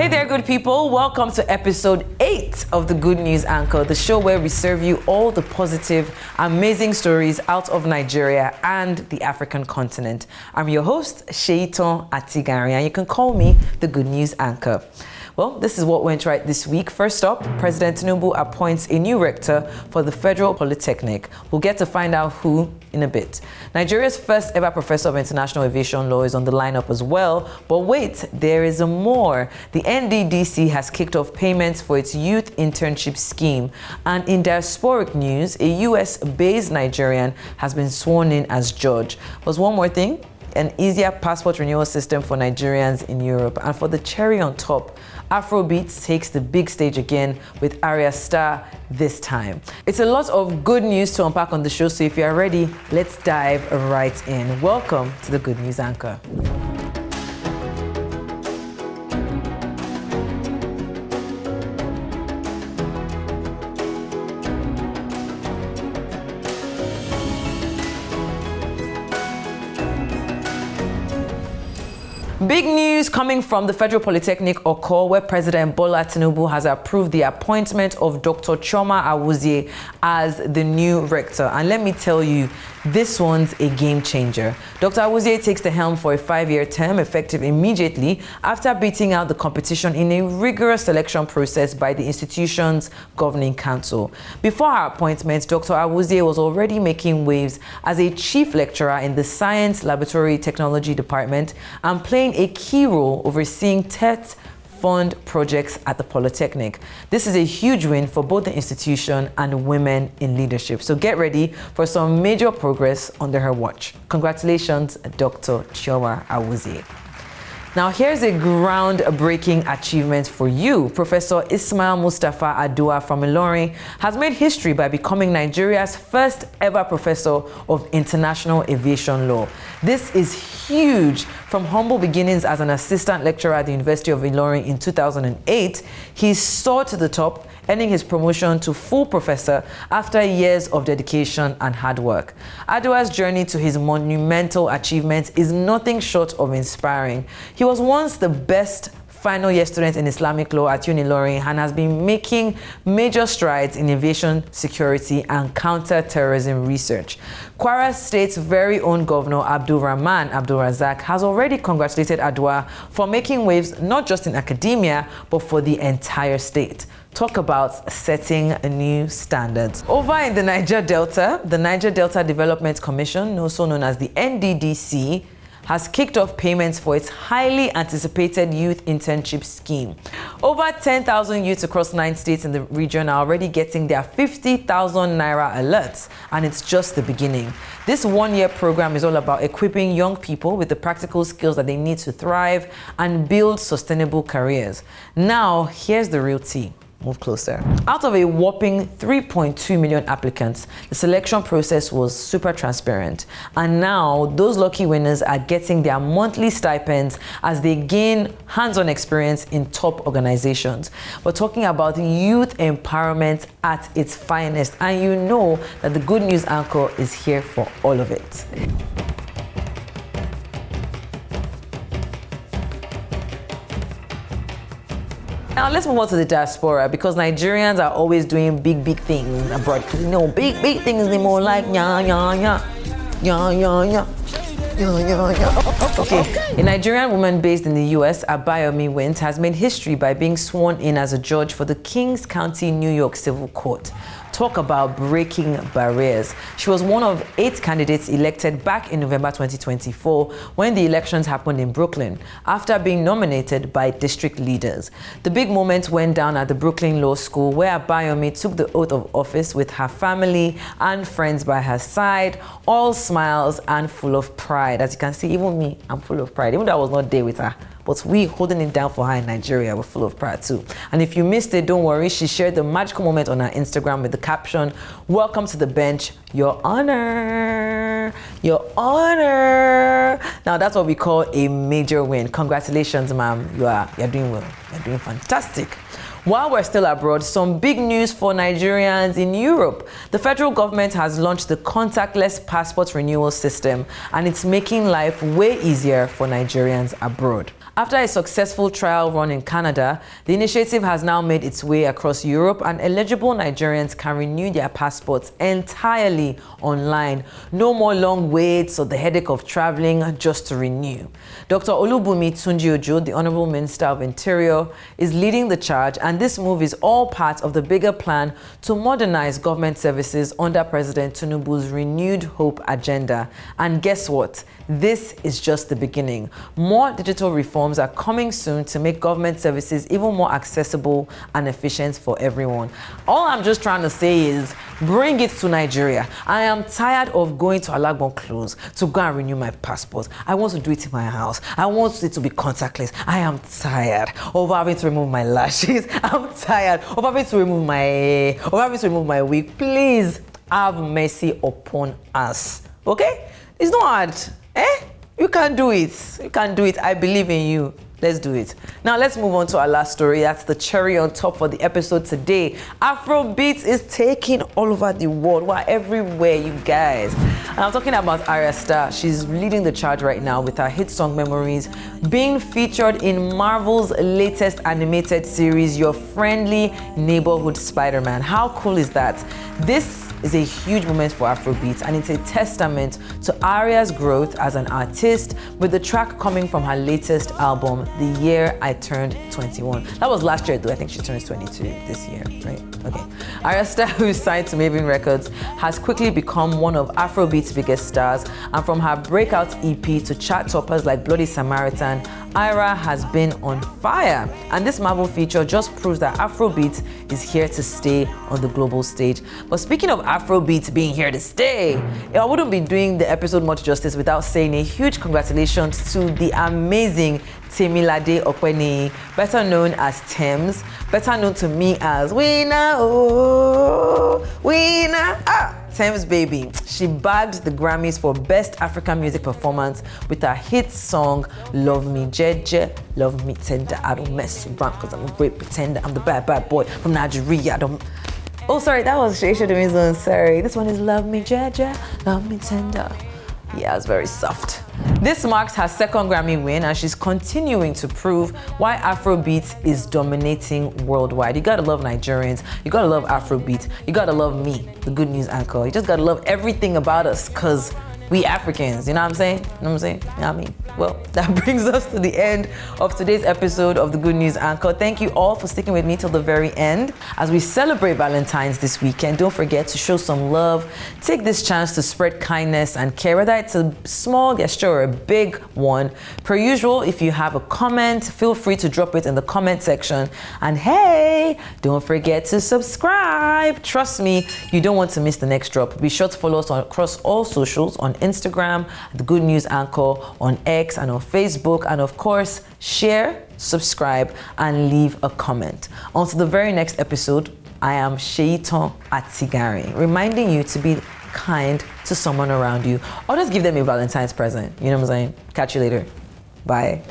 Hey there, good people. Welcome to episode 8 of The Good News Anchor, the show where we serve you all the positive, amazing stories out of Nigeria and the African continent. I'm your host, Sheiton Atigari, and you can call me The Good News Anchor. Well, this is what went right this week. First up, President Tinubu appoints a new rector for the Federal Polytechnic. We'll get to find out who in a bit. Nigeria's first ever professor of international aviation law is on the lineup as well. But wait, there is more. The NDDC has kicked off payments for its youth internship scheme. And in diasporic news, a US-based Nigerian has been sworn in as judge. Plus, one more thing, an easier passport renewal system for Nigerians in Europe. And for the cherry on top, Afrobeats takes the big stage again with Ayra Starr this time. It's a lot of good news to unpack on the show, so if you're ready, let's dive right in. Welcome to the Good News Anchor. Big news coming from the Federal Polytechnic Oko, where President Bola Tinubu has approved the appointment of Dr. Chioma Awuzie as the new rector. And let me tell you, this one's a game changer. Dr. Awuzie takes the helm for a 5-year term, effective immediately after beating out the competition in a rigorous selection process by the institution's governing council. Before her appointment, Dr. Awuzie was already making waves as a chief lecturer in the Science Laboratory Technology Department and playing a key role overseeing TET fund projects at the Polytechnic. This is a huge win for both the institution and women in leadership. So get ready for some major progress under her watch. Congratulations, Dr. Chioma Awuzie. Now, here's a groundbreaking achievement for you. Professor Ismail Mustafa Adua from Ilorin has made history by becoming Nigeria's first ever professor of international aviation law. This is huge. From humble beginnings as an assistant lecturer at the University of Ilorin in 2008, he soared to the top, earning his promotion to full professor after years of dedication and hard work. Adua's journey to his monumental achievements is nothing short of inspiring. He was once the best final year student in Islamic law at Ilorin and has been making major strides in aviation security and counter-terrorism research. Kwara State's very own governor, Abdul Rahman Abdul Razak, has already congratulated Adua for making waves not just in academia, but for the entire state. Talk about setting new standards. Over in the Niger Delta, the Niger Delta Development Commission, also known as the NDDC, has kicked off payments for its highly anticipated youth internship scheme. Over 10,000 youths across 9 states in the region are already getting their 50,000 naira alerts, and it's just the beginning. This one-year program is all about equipping young people with the practical skills that they need to thrive and build sustainable careers. Now, here's the real tea. Move closer. Out of a whopping 3.2 million applicants, the selection process was super transparent. And now those lucky winners are getting their monthly stipends as they gain hands-on experience in top organizations. We're talking about youth empowerment at its finest. And you know that the Good News Anchor is here for all of it. Now let's move on to the diaspora, because Nigerians are always doing big things abroad. You know, big things, they more like yeah. Okay, a Nigerian woman based in the US, Abayomi Wint, has made history by being sworn in as a judge for the Kings County, New York Civil Court. Talk about breaking barriers. She was one of 8 candidates elected back in November 2024 when the elections happened in Brooklyn, after being nominated by district leaders. The big moment went down at the Brooklyn Law School, where Abayomi took the oath of office with her family and friends by her side, all smiles and full of pride. As you can see, even me, I'm full of pride, even though I was not there with her. But we holding it down for her in Nigeria, we're full of pride too. And if you missed it, don't worry. She shared the magical moment on her Instagram with the caption, "Welcome to the bench, Your Honor. Your Honor." Now that's what we call a major win. Congratulations, ma'am. You're doing well. You're doing fantastic. While we're still abroad, some big news for Nigerians in Europe. The federal government has launched the contactless passport renewal system, and it's making life way easier for Nigerians abroad. After a successful trial run in Canada, the initiative has now made its way across Europe, and eligible Nigerians can renew their passports entirely online. No more long waits or the headache of traveling just to renew. Dr. Olubunmi Tunji-Ojo, the Honorable Minister of Interior, is leading the charge, and this move is all part of the bigger plan to modernize government services under President Tinubu's renewed hope agenda. And guess what? This is just the beginning. More digital reforms are coming soon to make government services even more accessible and efficient for everyone. All I'm just trying to say is bring it to Nigeria. I am tired of going to Alagbon Close to go and renew my passport. I want to do it in my house. I want it to be contactless. I am tired of having to remove my lashes. I'm tired of having to remove my hair, of having to remove my wig. Please have mercy upon us. Okay? It's not hard. You can do it. You can do it. I believe in you. Let's do it. Now let's move on to our last story. That's the cherry on top for the episode today. Afrobeat is taking all over the world. We're everywhere, you guys. And I'm talking about Ayra Starr. She's leading the charge right now with her hit song Memories being featured in Marvel's latest animated series, Your Friendly Neighborhood Spider-Man. How cool is that? This is a huge moment for Afrobeat, and it's a testament to Ayra's growth as an artist, with the track coming from her latest album, The Year I Turned 21. That was last year though. I think she turns 22 this year, right? Okay. Ayra Starr, who signed to Maven Records, has quickly become one of Afrobeat's biggest stars, and from her breakout EP to chart toppers like Bloody Samaritan, Ayra has been on fire. And this Marvel feature just proves that Afrobeat is here to stay on the global stage. But speaking of Afrobeat being here to stay, I wouldn't be doing the episode much justice without saying a huge congratulations to the amazing Temilade Okweni, better known as Tems, better known to me as Winner, oh, Winner, Tems baby. She bagged the Grammys for Best African Music Performance with her hit song Love Me Jeje, Love Me Tender. I don't mess around because I'm a great pretender. I'm the bad, bad boy from Nigeria. Oh, sorry, that was Shay Domi's own. Sorry. This one is Love Me Jeje, Love Me Tender. Yeah, it's very soft. This marks her second Grammy win, and she's continuing to prove why Afrobeat is dominating worldwide. You gotta love Nigerians, you gotta love Afrobeat, you gotta love me, the good news anchor. You just gotta love everything about us, cause we Africans, you know what I'm saying? You know what I'm saying? You know what I mean? Well, that brings us to the end of today's episode of the Good News Anchor. Thank you all for sticking with me till the very end. As we celebrate Valentine's this weekend, don't forget to show some love. Take this chance to spread kindness and care, whether it's a small gesture or a big one. Per usual, if you have a comment, feel free to drop it in the comment section. And hey, don't forget to subscribe. Trust me, you don't want to miss the next drop. Be sure to follow us across all socials, on Instagram, the Good News Anchor, on X, and on Facebook, and of course, share, subscribe, and leave a comment. On to the very next episode, I am Sheiton Atigari, reminding you to be kind to someone around you, or just give them a Valentine's present. You know what I'm saying? Catch you later. Bye.